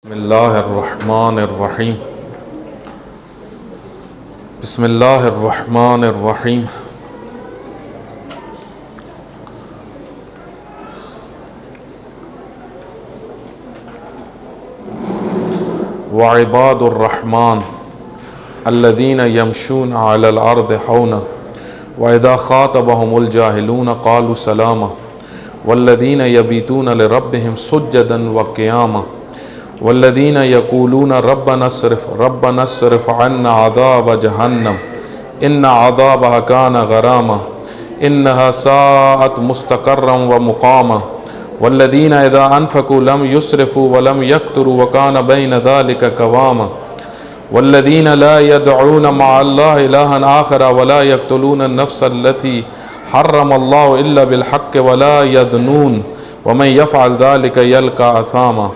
بسم اللہ الرحمن الرحیم بسم اللہ الرحمن الرحیم وعباد الرحمن الذین یمشون علی الارض حونا واذا خاطبهم الجاہلون قالوا سلاما والذین یبیتون لربهم سجدا وقیاما والذین یقولون ربنا اصرف عنا عذاب جہنم ان عذابها کان غراما انها ساءت مستقرا ومقاما والذین اذا انفقوا لم يسرفوا ولم يقتروا وكان بین ذلك قواما والذین لا يدعون مع الله إلها آخر ولا يقتلون النفس التي حرم الله إلا بالحق ولا يذنون ومن يفعل ذلك يلقى أثاما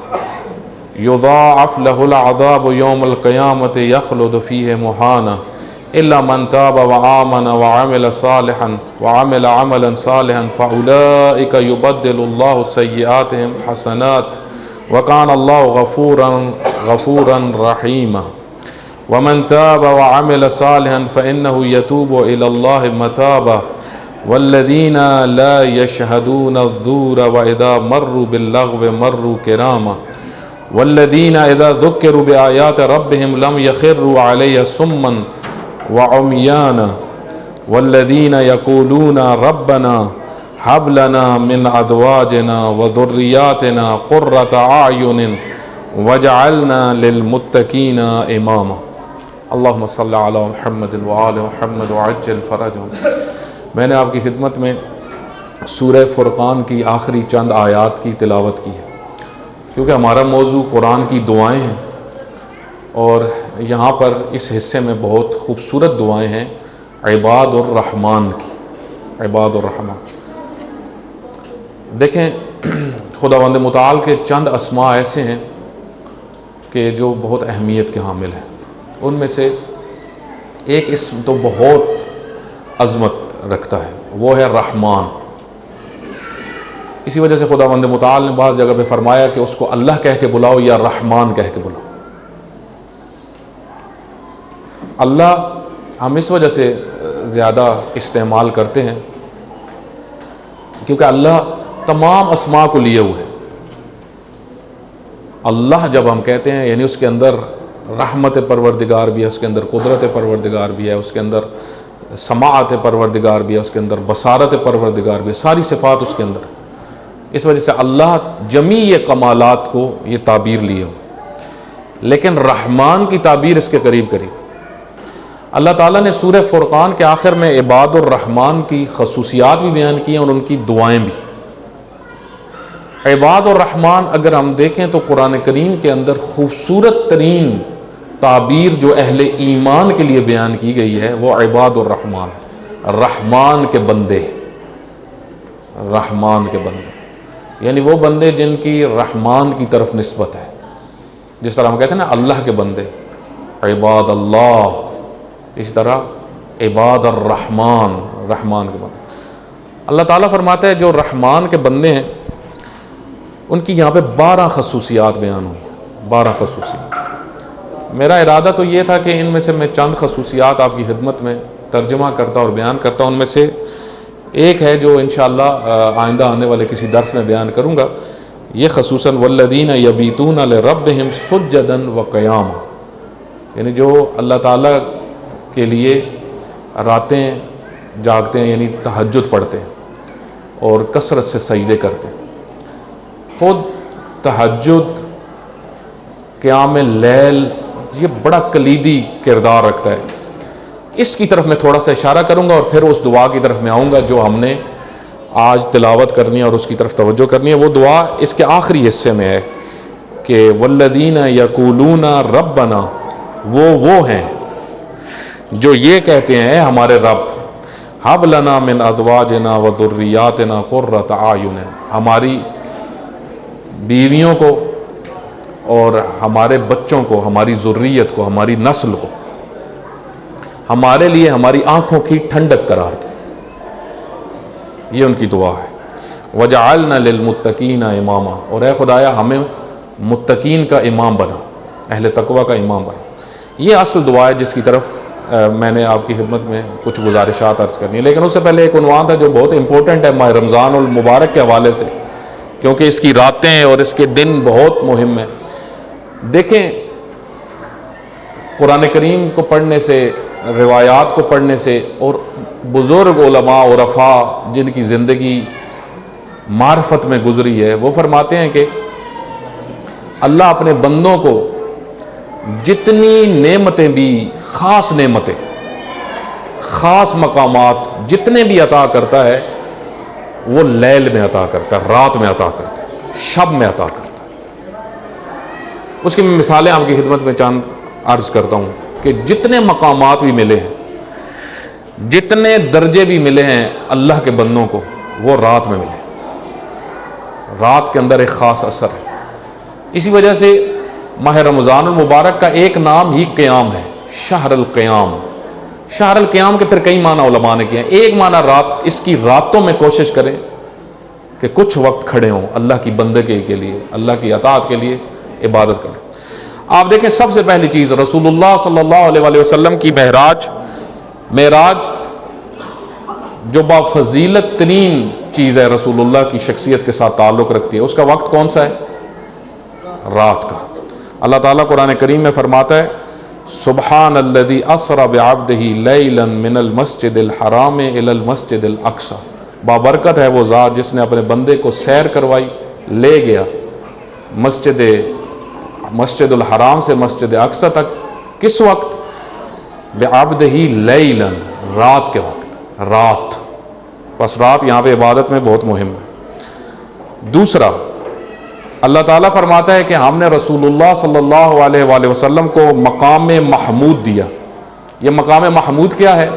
يضاعف له العذاب يوم القيامة يخلد فيه مهانا إلا من تاب وآمن وعمل عملا صالحا فأولئك يبدل الله سيئاتهم حسنات وكان الله غفورا رحيما ومن تاب وعمل صالحا فإنه يتوب إلى الله متابا والذين لا يشهدون الزور وإذا مروا باللغو مروا كراما والذین اذا ذکروا بآیات ربهم لم یخروا علیہا صما وعمیانا والذین یقولون ربنا هب لنا من ازواجنا وذریاتنا قرۃ اعین واجعلنا للمتقین اماما اللہم صل علی محمد وآل محمد وعجل فرجهم۔ میں نے آپ کی خدمت میں سورہ فرقان کی آخری چند آیات کی تلاوت کی ہے کیونکہ ہمارا موضوع قرآن کی دعائیں ہیں اور یہاں پر اس حصے میں بہت خوبصورت دعائیں ہیں عباد الرحمن کی۔ عباد الرحمن دیکھیں، خداوند متعال کے چند اسماء ایسے ہیں کہ جو بہت اہمیت کے حامل ہیں۔ ان میں سے ایک اسم تو بہت عظمت رکھتا ہے، وہ ہے رحمان۔ اسی وجہ سے خداوند متعال نے بعض جگہ پہ فرمایا کہ اس کو اللہ کہہ کے بلاؤ یا رحمان کہہ کے بلاؤ۔ اللہ ہم اس وجہ سے زیادہ استعمال کرتے ہیں کیونکہ اللہ تمام اسماء کو لیے ہوئے۔ اللہ جب ہم کہتے ہیں یعنی اس کے اندر رحمت پروردگار بھی ہے، اس کے اندر قدرت پروردگار بھی ہے، اس کے اندر سماعت پروردگار بھی ہے، اس کے اندر بصارت پروردگار بھی ہے، ساری صفات اس کے اندر۔ اس وجہ سے اللہ جمیع کمالات کو یہ تعبیر لیے ہو، لیکن رحمان کی تعبیر اس کے قریب قریب۔ اللہ تعالیٰ نے سورہ فرقان کے آخر میں عباد الرحمن کی خصوصیات بھی بیان کی ہیں اور ان کی دعائیں بھی۔ عباد الرحمن اگر ہم دیکھیں تو قرآن کریم کے اندر خوبصورت ترین تعبیر جو اہل ایمان کے لیے بیان کی گئی ہے وہ عباد الرحمن، رحمان کے بندے، رحمان کے بندے، یعنی وہ بندے جن کی رحمان کی طرف نسبت ہے۔ جس طرح ہم کہتے ہیں نا اللہ کے بندے، عباد اللہ، اسی طرح عباد الرحمن، رحمان کے بندے۔ اللہ تعالیٰ فرماتا ہے جو رحمان کے بندے ہیں ان کی یہاں پہ 12 خصوصیات بیان ہوئی، 12 خصوصیات۔ میرا ارادہ تو یہ تھا کہ ان میں سے میں چند خصوصیات آپ کی خدمت میں ترجمہ کرتا اور بیان کرتا ہوں۔ ان میں سے ایک ہے جو انشاءاللہ آئندہ آنے والے کسی درس میں بیان کروں گا، یہ خصوصاً والذین یبیتون لربہم سجدا وقیاما، یعنی جو اللہ تعالیٰ کے لیے راتیں جاگتے ہیں یعنی تہجد پڑھتے ہیں اور کثرت سے سجدے کرتے ہیں۔ خود تہجد، قیام اللیل یہ بڑا کلیدی کردار رکھتا ہے۔ اس کی طرف میں تھوڑا سا اشارہ کروں گا اور پھر اس دعا کی طرف میں آؤں گا جو ہم نے آج تلاوت کرنی ہے اور اس کی طرف توجہ کرنی ہے۔ وہ دعا اس کے آخری حصے میں ہے کہ والذین یقولون ربنا، وہ ہیں جو یہ کہتے ہیں اے ہمارے رب، ہب لنا من ازواجنا وذریاتنا قرۃ اعین، ہماری بیویوں کو اور ہمارے بچوں کو، ہماری ذریت کو، ہماری نسل کو ہمارے لیے ہماری آنکھوں کی ٹھنڈک قرار دے۔ یہ ان کی دعا ہے۔ وجعلنا للمتقین اماما، اور اے خدایا ہمیں متقین کا امام بنا، اہل تقوی کا امام بنا۔ یہ اصل دعا ہے جس کی طرف میں نے آپ کی خدمت میں کچھ گزارشات عرض کرنی ہے، لیکن اس سے پہلے ایک عنوان تھا جو بہت امپورٹنٹ ہے ماہ رمضان المبارک کے حوالے سے، کیونکہ اس کی راتیں اور اس کے دن بہت مہم ہیں۔ دیکھیں، قرآن کریم کو پڑھنے سے، روایات کو پڑھنے سے، اور بزرگ علماء عرفاء جن کی زندگی معرفت میں گزری ہے، وہ فرماتے ہیں کہ اللہ اپنے بندوں کو جتنی نعمتیں بھی، خاص نعمتیں، خاص مقامات جتنے بھی عطا کرتا ہے وہ لیل میں عطا کرتا ہے، رات میں عطا کرتا ہے، شب میں عطا کرتا ہے۔ اس کی مثالیں آپ کی خدمت میں چند عرض کرتا ہوں کہ جتنے مقامات بھی ملے ہیں، جتنے درجے بھی ملے ہیں اللہ کے بندوں کو، وہ رات میں ملے۔ رات کے اندر ایک خاص اثر ہے۔ اسی وجہ سے ماہ رمضان المبارک کا ایک نام ہی قیام ہے، شہر القیام۔ شہر القیام کے پھر کئی معنی علماء نے کیے ہیں۔ ایک معنی رات، اس کی راتوں میں کوشش کریں کہ کچھ وقت کھڑے ہوں اللہ کی بندگی کے لیے، اللہ کی اطاعت کے لیے عبادت کریں۔ آپ دیکھیں، سب سے پہلی چیز رسول اللہ صلی اللہ علیہ وسلم کی معراج جو بافضیلت ترین چیز ہے، رسول اللہ کی شخصیت کے ساتھ تعلق رکھتی ہے، اس کا وقت کون سا ہے؟ رات کا۔ اللہ تعالیٰ قرآن کریم میں فرماتا ہے سبحان الذی اسری بعبدہ لیلا من المسجد الحرام الی المسجد الاقصی، بابرکت ہے وہ ذات جس نے اپنے بندے کو سیر کروائی، لے گیا مسجد الحرام سے مسجد اقصی تک۔ کس وقت؟ بعبدہ لیلا، رات کے وقت، رات۔ بس رات یہاں پہ عبادت میں بہت مہم ہے۔ دوسرا، اللہ تعالیٰ فرماتا ہے کہ ہم نے رسول اللہ صلی اللہ علیہ وآلہ وسلم کو مقام محمود دیا۔ یہ مقام محمود کیا ہے؟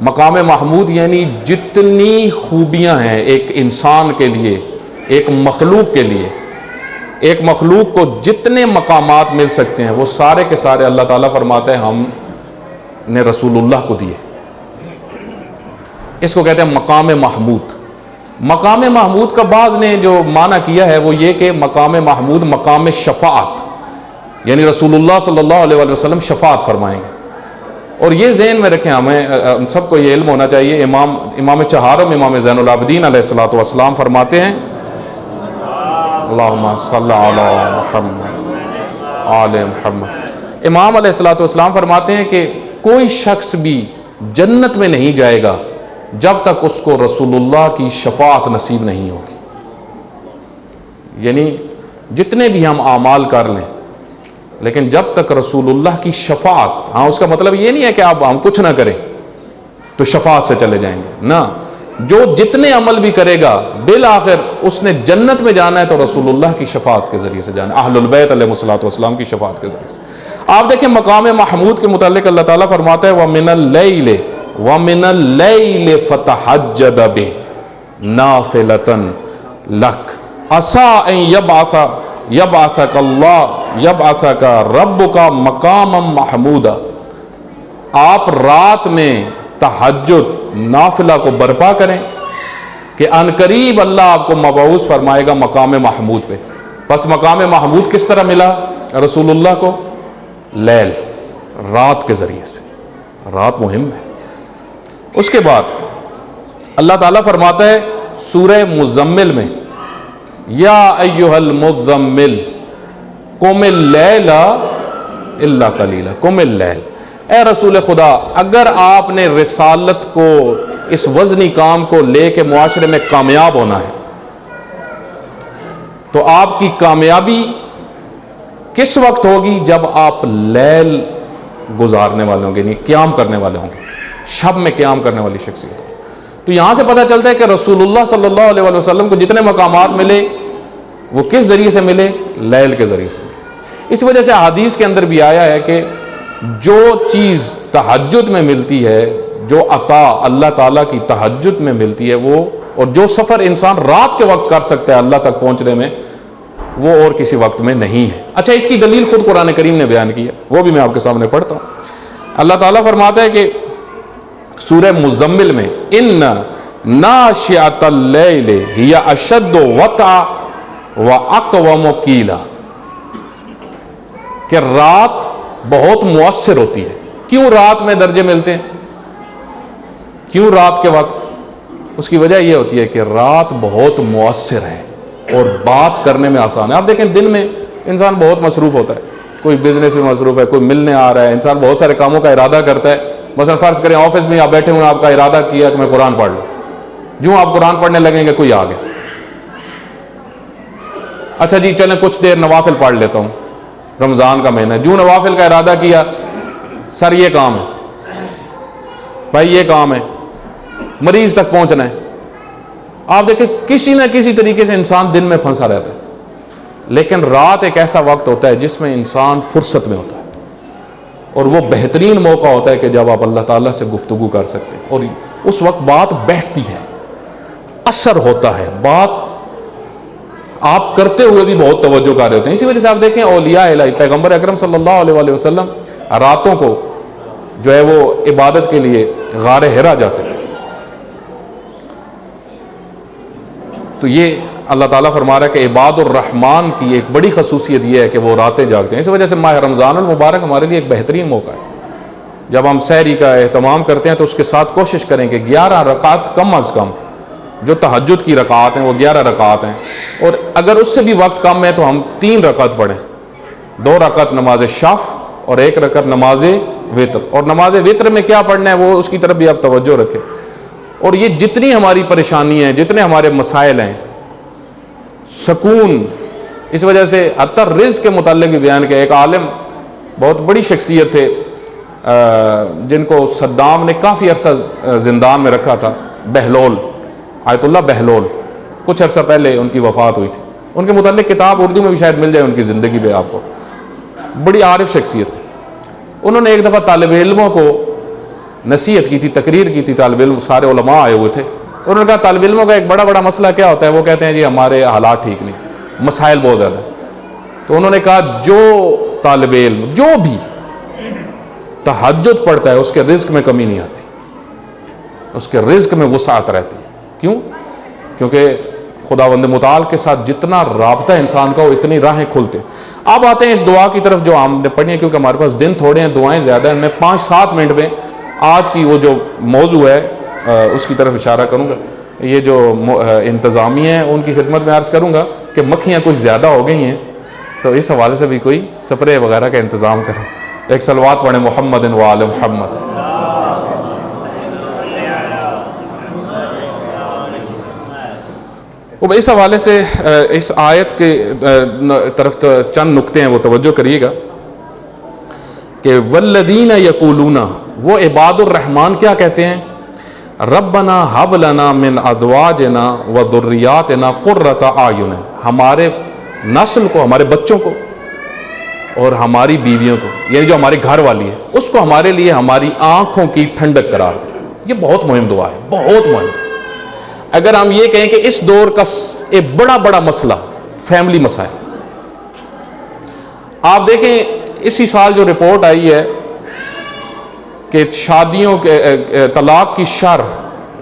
مقام محمود یعنی جتنی خوبیاں ہیں ایک انسان کے لیے، ایک مخلوق کے لیے، ایک مخلوق کو جتنے مقامات مل سکتے ہیں وہ سارے کے سارے اللہ تعالیٰ فرماتا ہے ہم نے رسول اللہ کو دیے۔ اس کو کہتے ہیں مقام محمود۔ مقام محمود کا بعض نے جو معنی کیا ہے وہ یہ کہ مقام محمود مقام شفاعت، یعنی رسول اللہ صلی اللہ علیہ وسلم شفاعت فرمائیں گے۔ اور یہ ذہن میں رکھیں، ہم سب کو یہ علم ہونا چاہیے، امام چہارم امام زین العابدین علیہ السلام فرماتے ہیں اللہم صلی علی محمد آل محمد۔ امام علیہ السلام فرماتے ہیں کہ کوئی شخص بھی جنت میں نہیں جائے گا جب تک اس کو رسول اللہ کی شفاعت نصیب نہیں ہوگی۔ یعنی جتنے بھی ہم اعمال کر لیں، لیکن جب تک رسول اللہ کی شفاعت، ہاں اس کا مطلب یہ نہیں ہے کہ آپ ہم کچھ نہ کریں تو شفاعت سے چلے جائیں گے، نہ، جو جتنے عمل بھی کرے گا بالآخر اس نے جنت میں جانا ہے تو رسول اللہ کی شفاعت کے ذریعے سے جانا ہے، اہل البیت علیہ السلام کی شفاعت کے ذریعے سے۔ آپ دیکھیں مقام محمود کے متعلق اللہ تعالیٰ فرماتا ہے وَمِنَ اللَّيْلِ فَتَحَجَّدَ بِهِ نَافِلَةً لَكَ عَسَىٰ أَن يَبْعَثَكَ رَبُّكَ مَقَامًا مَحْمُودًا۔ آپ رات میں تہجد نافلہ کو برپا کریں کہ عنقریب اللہ آپ کو مبعوث فرمائے گا مقام محمود پہ۔ پس مقام محمود کس طرح ملا رسول اللہ کو؟ لیل، رات کے ذریعے سے۔ رات مہم ہے۔ اس کے بعد اللہ تعالیٰ فرماتا ہے سورہ مزمل میں یا ایھا المزمل قم اللیل الا قلیلا، قم اللیل، اے رسول خدا اگر آپ نے رسالت کو، اس وزنی کام کو لے کے معاشرے میں کامیاب ہونا ہے تو آپ کی کامیابی کس وقت ہوگی؟ جب آپ لیل گزارنے والے ہوں گے، یعنی قیام کرنے والے ہوں گے، شب میں قیام کرنے والی شخصیت۔ تو یہاں سے پتہ چلتا ہے کہ رسول اللہ صلی اللہ علیہ وسلم کو جتنے مقامات ملے وہ کس ذریعے سے ملے؟ لیل کے ذریعے سے ملے۔ اس وجہ سے حدیث کے اندر بھی آیا ہے کہ جو چیز تہجد میں ملتی ہے، جو عطا اللہ تعالیٰ کی تہجد میں ملتی ہے، وہ اور جو سفر انسان رات کے وقت کر سکتا ہے اللہ تک پہنچنے میں، وہ اور کسی وقت میں نہیں ہے۔ اچھا، اس کی دلیل خود قرآن کریم نے بیان کی ہے، وہ بھی میں آپ کے سامنے پڑھتا ہوں۔ اللہ تعالیٰ فرماتا ہے کہ سورہ مزمل میں ان ناشئۃ اللیل ہی اشد وطئا وَأَقْوَمُ قِيلًا کہ رات بہت مؤثر ہوتی ہے۔ کیوں رات میں درجے ملتے ہیں؟ کیوں رات کے وقت؟ اس کی وجہ یہ ہوتی ہے کہ رات بہت مؤثر ہے اور بات کرنے میں آسان ہے۔ آپ دیکھیں دن میں انسان بہت مصروف ہوتا ہے، کوئی بزنس میں مصروف ہے، کوئی ملنے آ رہا ہے، انسان بہت سارے کاموں کا ارادہ کرتا ہے۔ مثلا فرض کریں آفس میں آپ بیٹھے ہوئے، آپ کا ارادہ کیا کہ میں قرآن پڑھ لوں، جو آپ قرآن پڑھنے لگیں گے کوئی آ گیا، اچھا جی چلیں کچھ دیر نوافل پڑھ لیتا ہوں، رمضان کا مہینہ ہے، جو نوافل کا ارادہ کیا، سر یہ کام ہے، بھائی یہ کام ہے، مریض تک پہنچنا ہے۔ آپ دیکھیں کسی نہ کسی طریقے سے انسان دن میں پھنسا رہتا ہے، لیکن رات ایک ایسا وقت ہوتا ہے جس میں انسان فرصت میں ہوتا ہے، اور وہ بہترین موقع ہوتا ہے کہ جب آپ اللہ تعالیٰ سے گفتگو کر سکتے ہیں، اور اس وقت بات بیٹھتی ہے، اثر ہوتا ہے، بات آپ کرتے ہوئے بھی بہت توجہ کر رہے ہوتے ہیں۔ اسی وجہ سے آپ دیکھیں اولیاء الہی پیغمبر اکرم صلی اللہ علیہ وسلم راتوں کو جو ہے وہ عبادت کے لیے غار حرا جاتے تھے۔ تو یہ اللہ تعالیٰ فرما رہا ہے کہ عباد الرحمن کی ایک بڑی خصوصیت یہ ہے کہ وہ راتیں جاگتے ہیں۔ اس وجہ سے ماہ رمضان المبارک ہمارے لیے ایک بہترین موقع ہے۔ جب ہم سحری کا اہتمام کرتے ہیں تو اس کے ساتھ کوشش کریں کہ 11 رکعت کم از کم، جو تہجد کی رکعات ہیں وہ 11 رکعات ہیں، اور اگر اس سے بھی وقت کم ہے تو ہم 3 رکعت پڑھیں، 2 رکعت نماز شف اور 1 رکعت نماز وتر۔ اور نماز وتر میں کیا پڑھنا ہے وہ اس کی طرف بھی آپ توجہ رکھیں۔ اور یہ جتنی ہماری پریشانی ہیں، جتنے ہمارے مسائل ہیں، سکون، اس وجہ سے حتی رزق کے متعلق بھی بیان کیا۔ ایک عالم بہت بڑی شخصیت تھے جن کو صدام نے کافی عرصہ زندان میں رکھا تھا، بہلول، آیت اللہ بہلول، کچھ عرصہ پہلے ان کی وفات ہوئی تھی۔ ان کے متعلق کتاب اردو میں بھی شاید مل جائے ان کی زندگی پہ آپ کو، بڑی عارف شخصیت تھی۔ انہوں نے ایک دفعہ طالب علموں کو نصیحت کی تھی، تقریر کی تھی، طالب علم سارے علماء آئے ہوئے تھے۔ انہوں نے کہا طالب علموں کا ایک بڑا مسئلہ کیا ہوتا ہے؟ وہ کہتے ہیں جی ہمارے حالات ٹھیک نہیں، مسائل بہت زیادہ۔ تو انہوں نے کہا جو طالب علم جو بھی تہجد پڑھتا ہے اس کے رزق میں کمی نہیں آتی، اس کے رزق میں وسعت رہتی ہے۔ کیوں؟ کیونکہ خداوند متعال کے ساتھ جتنا رابطہ انسان کا ہو اتنی راہیں کھلتے۔ اب آتے ہیں اس دعا کی طرف جو ہم نے پڑھی ہے، کیونکہ ہمارے پاس دن تھوڑے ہیں، دعائیں زیادہ ہیں۔ میں 5-7 منٹ میں آج کی وہ جو موضوع ہے اس کی طرف اشارہ کروں گا۔ یہ جو انتظامیہ ہیں ان کی خدمت میں عرض کروں گا کہ مکھیاں کچھ زیادہ ہو گئی ہیں، تو اس حوالے سے بھی کوئی سپرے وغیرہ کا انتظام کریں۔ ایک صلوات پڑھیں محمد و آل محمد۔ اب اس حوالے سے اس آیت کے طرف چند نکتے ہیں وہ توجہ کریے گا کہ والذین یقولون، وہ عباد الرحمن کیا کہتے ہیں؟ ربنا ہب لنا من ازواجنا وذریاتنا قرۃ اعین، ہمارے نسل کو، ہمارے بچوں کو اور ہماری بیویوں کو، یعنی جو ہماری گھر والی ہے اس کو ہمارے لیے ہماری آنکھوں کی ٹھنڈک قرار دے۔ یہ بہت مہم دعا ہے، بہت مہم دعا۔ اگر ہم یہ کہیں کہ اس دور کا ایک بڑا مسئلہ فیملی مسائل، آپ دیکھیں اسی سال جو رپورٹ آئی ہے کہ شادیوں کے طلاق کی شرح،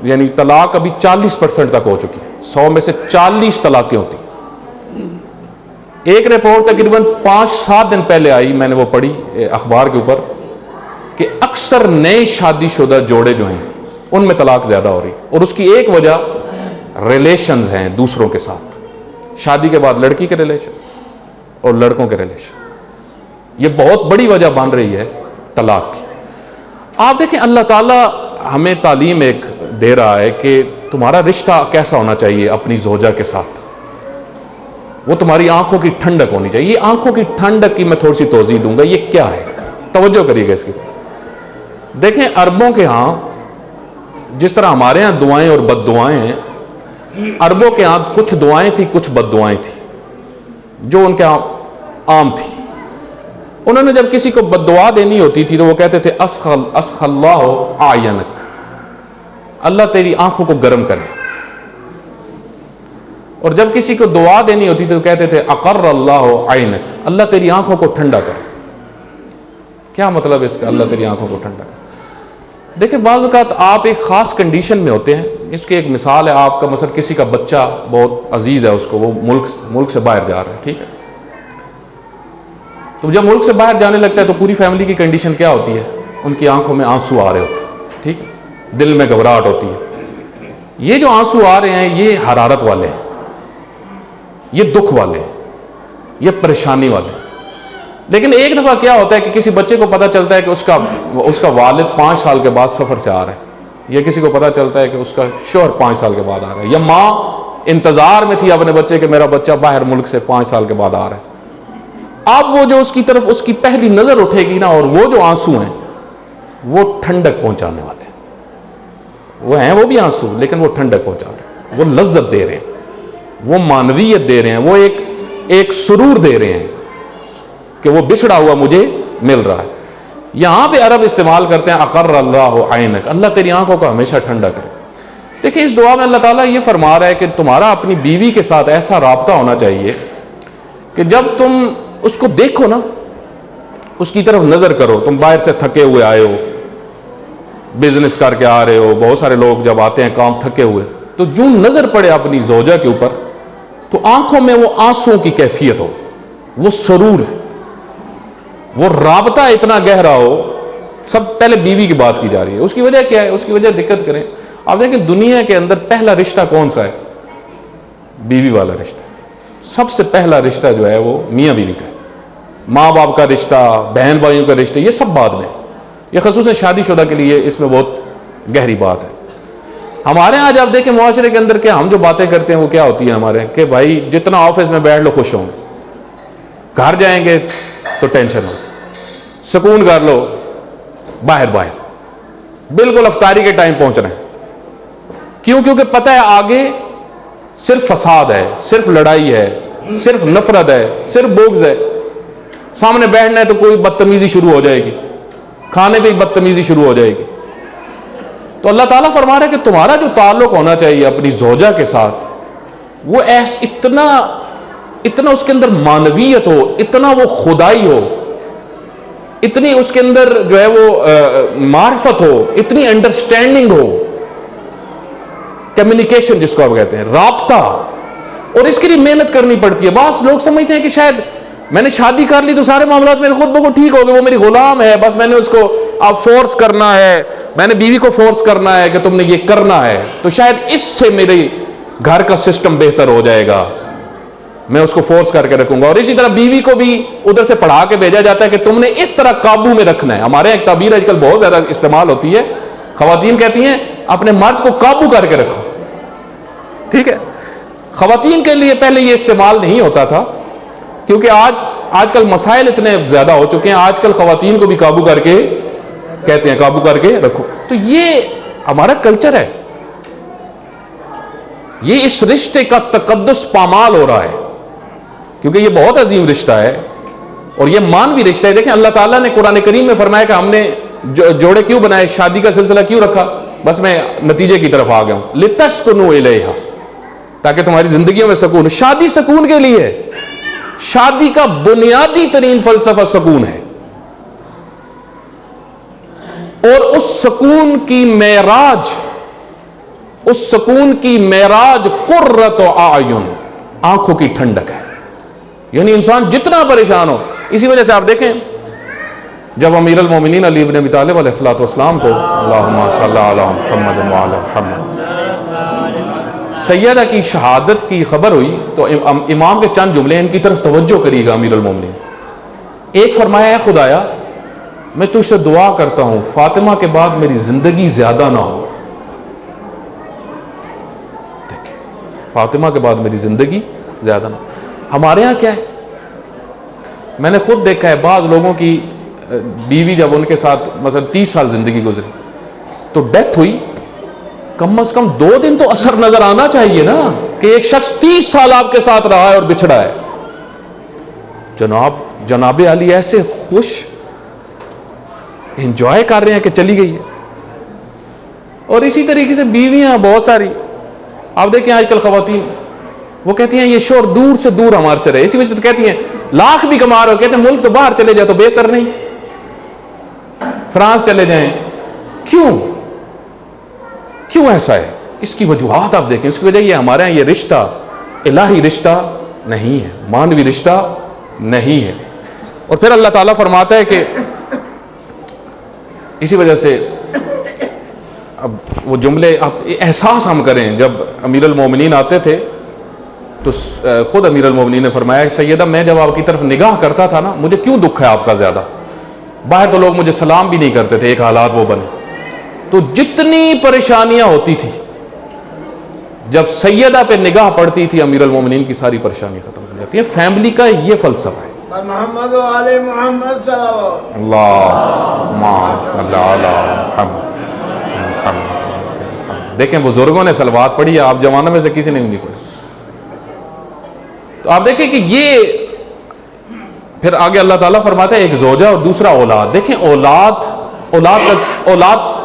یعنی طلاق ابھی 40% تک ہو چکی ہے، 100 میں سے 40 طلاقیں ہوتی ہیں۔ ایک رپورٹ تقریباً 5-7 دن پہلے آئی، میں نے وہ پڑھی اخبار کے اوپر، کہ اکثر نئے شادی شدہ جوڑے جو ہیں ان میں طلاق زیادہ ہو رہی، اور اس کی ایک وجہ ریلیشنز ہیں دوسروں کے ساتھ، شادی کے بعد لڑکی کے ریلیشن اور لڑکوں کے ریلیشن، یہ بہت بڑی وجہ بن رہی ہے طلاق کی۔ آپ دیکھیں اللہ تعالیٰ ہمیں تعلیم ایک دے رہا ہے کہ تمہارا رشتہ کیسا ہونا چاہیے اپنی زوجہ کے ساتھ، وہ تمہاری آنکھوں کی ٹھنڈک ہونی چاہیے۔ یہ آنکھوں کی ٹھنڈک کی میں تھوڑی سی توضیح دوں گا، یہ کیا ہے، توجہ کریے گا اس کی طرف۔ دیکھیں عربوں کے ہاں جس طرح ہمارے ہاں دعائیں اور بد دعائیں ہیں، عربوں کے ہاں کچھ دعائیں تھیں، کچھ بد دعائیں تھیں جو ان کے ہاں عام تھی۔ انہوں نے جب کسی کو بد دعا دینی ہوتی تھی تو وہ کہتے تھے اسخ اللہ اعینک، اللہ تیری آنکھوں کو گرم کرے، اور جب کسی کو دعا دینی ہوتی تھی تو کہتے تھے اقر اللہ عینک، اللہ تیری آنکھوں کو ٹھنڈا کرے۔ کیا مطلب اس کا، اللہ تیری آنکھوں کو ٹھنڈا کرے؟ دیکھیں بعض اوقات آپ ایک خاص کنڈیشن میں ہوتے ہیں. اس کی ایک مثال ہے, آپ کا مثلا کسی کا بچہ بہت عزیز ہے اس کو, وہ ملک سے باہر جا رہا ہے, ٹھیک ہے. تو جب ملک سے باہر جانے لگتا ہے تو پوری فیملی کی کنڈیشن کیا ہوتی ہے؟ ان کی آنکھوں میں آنسو آ رہے ہوتے ہیں, ٹھیک ہے, دل میں گھبراہٹ ہوتی ہے. یہ جو آنسو آ رہے ہیں یہ حرارت والے ہیں, یہ دکھ والے ہیں, یہ پریشانی والے ہیں. لیکن ایک دفعہ کیا ہوتا ہے کہ کسی بچے کو پتہ چلتا ہے کہ اس کا والد 5 سال کے بعد سفر سے آ رہا ہے, یا کسی کو پتہ چلتا ہے کہ اس کا شوہر 5 سال کے بعد آ رہا ہے, یا ماں انتظار میں تھی اپنے بچے کہ میرا بچہ باہر ملک سے 5 سال کے بعد آ رہا ہے. اب وہ جو اس کی طرف اس کی پہلی نظر اٹھے گی نا, اور وہ جو آنسو ہیں وہ ٹھنڈک پہنچانے والے ہیں. وہ ہیں وہ بھی آنسو, لیکن وہ ٹھنڈک پہنچا رہے ہیں, وہ لذت دے رہے ہیں, وہ معنویت دے رہے ہیں, وہ ایک سرور دے رہے ہیں کہ وہ بچھڑا ہوا مجھے مل رہا ہے. یہاں پہ عرب استعمال کرتے ہیں اقر اللہ عینک, اللہ تیری آنکھوں کو ہمیشہ ٹھنڈا کرے. دیکھیں اس دعا میں اللہ تعالیٰ یہ فرما رہا ہے کہ تمہارا اپنی بیوی کے ساتھ ایسا رابطہ ہونا چاہیے کہ جب تم اس کو دیکھو نا, اس کی طرف نظر کرو. تم باہر سے تھکے ہوئے آئے ہو, بزنس کر کے آ رہے ہو, بہت سارے لوگ جب آتے ہیں کام تھکے ہوئے, تو جو نظر پڑے اپنی زوجہ کے اوپر تو آنکھوں میں وہ آنسوں کی کیفیت ہو, وہ سرور, وہ رابطہ اتنا گہرا ہو. سب پہلے بیوی کی بات کی جا رہی ہے. اس کی وجہ کیا ہے؟ اس کی وجہ دقت کریں آپ دیکھیں دنیا کے اندر پہلا رشتہ کون سا ہے؟ بیوی والا رشتہ. سب سے پہلا رشتہ جو ہے وہ میاں بیوی کا ہے. ماں باپ کا رشتہ, بہن بھائیوں کا رشتہ, یہ سب بعد میں. یہ خصوصاً شادی شدہ کے لیے اس میں بہت گہری بات ہے. ہمارے ہاں جب دیکھیں معاشرے کے اندر کہ ہم جو باتیں کرتے ہیں وہ کیا ہوتی ہیں ہمارے, کہ بھائی جتنا آفس میں بیٹھ لو خوش ہوں گے, گھر جائیں گے تو ٹینشن ہو, سکون کر لو باہر بالکل افطاری کے ٹائم پہنچ رہے ہیں. کیوں؟ کیونکہ پتہ ہے آگے صرف فساد ہے, صرف لڑائی ہے, صرف نفرت ہے, صرف بغض ہے. سامنے بیٹھنا ہے تو کوئی بدتمیزی شروع ہو جائے گی, کھانے پہ بدتمیزی شروع ہو جائے گی. تو اللہ تعالیٰ فرما رہا ہے کہ تمہارا جو تعلق ہونا چاہیے اپنی زوجہ کے ساتھ وہ اتنا اس کے اندر معنویت ہو, اتنا وہ خدائی ہو, اتنی اس کے اندر جو ہے وہ معرفت ہو, اتنی انڈرسٹینڈنگ ہو, کمیونیکیشن جس کو آپ کہتے ہیں, رابطہ. اور اس کے لیے محنت کرنی پڑتی ہے. بعض لوگ سمجھتے ہیں کہ شاید میں نے شادی کر لی تو سارے معاملات میرے خود بخود ٹھیک ہو گئے, وہ میری غلام ہے, بس میں نے اس کو اب فورس کرنا ہے, میں نے بیوی کو فورس کرنا ہے کہ تم نے یہ کرنا ہے, تو شاید اس سے میرے گھر کا سسٹم بہتر ہو جائے گا, میں اس کو فورس کر کے رکھوں گا. اور اسی طرح بیوی کو بھی ادھر سے پڑھا کے بھیجا جاتا ہے کہ تم نے اس طرح قابو میں رکھنا ہے. ہمارے ایک تعبیر آج کل بہت زیادہ استعمال ہوتی ہے, خواتین کہتی ہیں اپنے مرد کو قابو کر کے رکھو. ٹھیک ہے, خواتین کے لیے پہلے یہ استعمال نہیں ہوتا تھا, کیونکہ آج کل مسائل اتنے زیادہ ہو چکے ہیں. آج کل خواتین کو بھی قابو کر کے کہتے ہیں, قابو کر کے رکھو. تو یہ ہمارا کلچر ہے, یہ اس رشتے کا تقدس پامال ہو رہا ہے, کیونکہ یہ بہت عظیم رشتہ ہے اور یہ مانوی رشتہ ہے. دیکھیں اللہ تعالیٰ نے قرآن کریم میں فرمایا کہ ہم نے جوڑے کیوں بنائے, شادی کا سلسلہ کیوں رکھا؟ بس میں نتیجے کی طرف آ گیا ہوں, لِتَسْكُنُوا إِلَيْهَا, تاکہ تمہاری زندگیوں میں سکون. شادی سکون کے لیے, شادی کا بنیادی ترین فلسفہ سکون ہے, اور اس سکون کی معراج قرۃ اعین, آنکھوں کی ٹھنڈک ہے. یعنی انسان جتنا پریشان ہو, اسی وجہ سے آپ دیکھیں جب امیر المومنین علی بن ابی طالب علیہ الصلوۃ والسلام کو اللہم صلی علی محمد وعلی محمد سیدہ کی شہادت کی خبر ہوئی, تو امام کے چند جملے ان کی طرف توجہ کریے گا امیر المومنین. ایک فرمایا, اے خدایا میں تجھ سے دعا کرتا ہوں فاطمہ کے بعد میری زندگی زیادہ نہ ہو. دیکھیں, فاطمہ کے بعد میری زندگی زیادہ نہ ہو. ہمارے ہاں کیا ہے, میں نے خود دیکھا ہے بعض لوگوں کی بیوی جب ان کے ساتھ مثلا 30 سال زندگی گزری تو ڈیتھ ہوئی, کم از کم 2 دن تو اثر نظر آنا چاہیے نا کہ ایک شخص 30 سال آپ کے ساتھ رہا ہے اور بچھڑا ہے. جناب علی ایسے خوش انجوائے کر رہے ہیں کہ چلی گئی ہے. اور اسی طریقے سے بیویاں بہت ساری آپ دیکھیں آج کل خواتین وہ کہتی ہیں یہ شوہر دور سے دور ہمارے سے رہے. اسی وجہ سے تو کہتی ہیں لاکھ بھی کما رہے ہو, کہتے ہیں ملک تو باہر چلے جائے تو بہتر نہیں, فرانس چلے جائیں, کیوں ایسا ہے؟ اس کی وجوہات آپ دیکھیں. اس کی وجہ یہ ہمارے یہاں یہ رشتہ الہی رشتہ نہیں ہے، مانوی رشتہ نہیں ہے. اور پھر اللہ تعالیٰ فرماتا ہے کہ اسی وجہ سے اب وہ جملے آپ احساس ہم کریں. جب امیر المومنین آتے تھے تو خود امیر المومنین نے فرمایا سیدہ میں جب آپ کی طرف نگاہ کرتا تھا نا مجھے کیوں دکھ ہے آپ کا زیادہ. باہر تو لوگ مجھے سلام بھی نہیں کرتے تھے، ایک حالات وہ بنے. تو جتنی پریشانیاں ہوتی تھی جب سیدہ پہ نگاہ پڑتی تھی امیر المومنین کی ساری پریشانی ختم ہو جاتی ہے. فیملی کا یہ فلسفہ ہے. محمد و آل محمد صلی اللہ اللہم صلی علی محمد. دیکھیں بزرگوں نے صلوات پڑھی ہے، آپ جوانوں میں سے کسی نے نہیں پڑھی. تو آپ دیکھیں کہ یہ پھر آگے اللہ تعالیٰ فرماتا ہے ایک زوجہ اور دوسرا اولاد. دیکھیں اولاد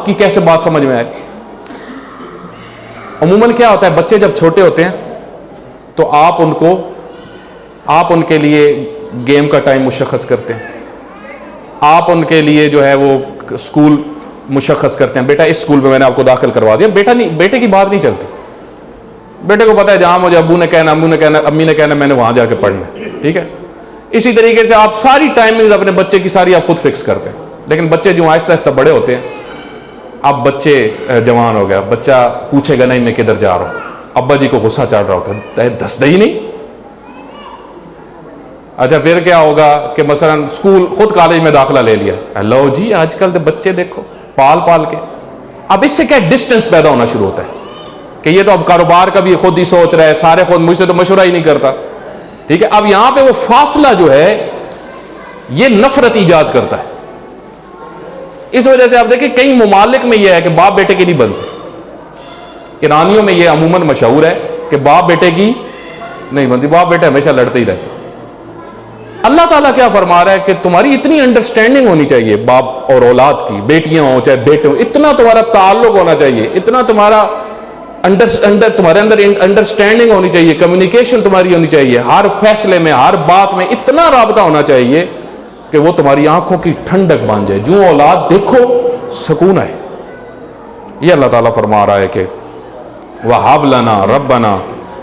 کی کیسے بات سمجھ میں آئے. عموماً کیا ہوتا ہے بچے جب چھوٹے ہوتے ہیں تو آپ ان کے لیے گیم کا ٹائم مشخص کرتے ہیں، آپ ان کے لیے جو ہے وہ اسکول مشخص کرتے ہیں. بیٹا اس اسکول میں نے آپ کو داخل کروا دیا. بیٹے کی بات نہیں چلتی. بیٹے کو پتا ہے جہاں مجھے ابو نے کہنا امی نے کہنا میں نے وہاں جا کے پڑھنا ہے. ٹھیک ہے. اسی طریقے سے آپ ساری ٹائمنگز اپنے بچے کی ساری آپ خود فکس کرتے ہیں. لیکن بچے جو آہستہ آہستہ بڑے ہوتے ہیں، اب بچے جوان ہو گیا، بچہ پوچھے گا نہیں میں کدھر جا رہا ہوں. ابا جی کو غصہ چڑھ رہا ہوتا ہے دستا ہی نہیں. اچھا پھر کیا ہوگا کہ مثلا اسکول خود کالج میں داخلہ لے لیا. ہیلو جی آج کل تو بچے دیکھو پال کے. اب اس سے کیا ڈسٹنس پیدا ہونا شروع ہوتا ہے کہ یہ تو اب کاروبار کا بھی خود ہی سوچ رہا ہے، سارے خود، مجھ سے تو مشورہ ہی نہیں کرتا. ٹھیک ہے. اب یہاں پہ وہ فاصلہ جو ہے یہ نفرت ایجاد کرتا ہے. اس وجہ سے آپ دیکھیں کئی ممالک میں یہ ہے کہ باپ بیٹے کی نہیں بنتے. ایرانیوں میں یہ عموماً مشہور ہے کہ باپ بیٹے کی نہیں بنتی، باپ بیٹے ہمیشہ لڑتے ہی رہتے. اللہ تعالیٰ کیا فرما رہا ہے کہ تمہاری اتنی انڈرسٹینڈنگ ہونی چاہیے باپ اور اولاد کی، بیٹیاں ہوں چاہے بیٹے ہوں، اتنا تمہارا تعلق ہونا چاہیے، اتنا تمہارے اندر انڈرسٹینڈنگ ہونی چاہیے، کمیونیکیشن تمہاری ہونی چاہیے، ہر فیصلے میں ہر بات میں اتنا رابطہ ہونا چاہیے کہ وہ تمہاری آنکھوں کی ٹھنڈک بن جائے. جو اولاد دیکھو سکون ہے. یہ اللہ تعالیٰ فرما رہا ہے کہ وَهَبْ لَنَا رَبَّنَا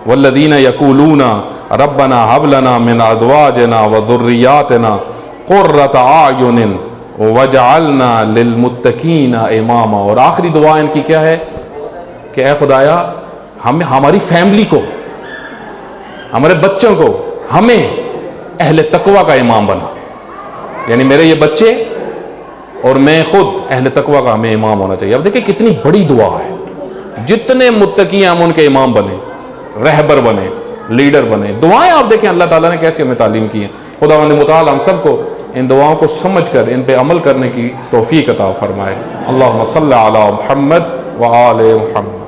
وَالَّذِينَ يَقُولُونَ رَبَّنَا هَبْ لَنَا مِنْ أَزْوَاجِنَا وَذُرِّيَّاتِنَا قُرَّةَ أَعْيُنٍ وَاجْعَلْنَا لِلْمُتَّقِينَ إِمَامًا. اور آخری دعا ان کی کیا ہے کہ اے خدایا ہماری فیملی کو، ہمارے بچوں کو، ہمیں اہل تقوی کا امام بنا. یعنی میرے یہ بچے اور میں خود اہل تقوی کا ہمیں امام ہونا چاہیے. اب دیکھیں کتنی بڑی دعا ہے. جتنے متقی ہیں ہم ان کے امام بنے، رہبر بنے، لیڈر بنے. دعائیں آپ دیکھیں اللہ تعالیٰ نے کیسی ہمیں تعلیم کی ہیں. خداوند متعال ہم سب کو ان دعاؤں کو سمجھ کر ان پہ عمل کرنے کی توفیق عطا فرمائے. اللہم صلی علی محمد وآل محمد.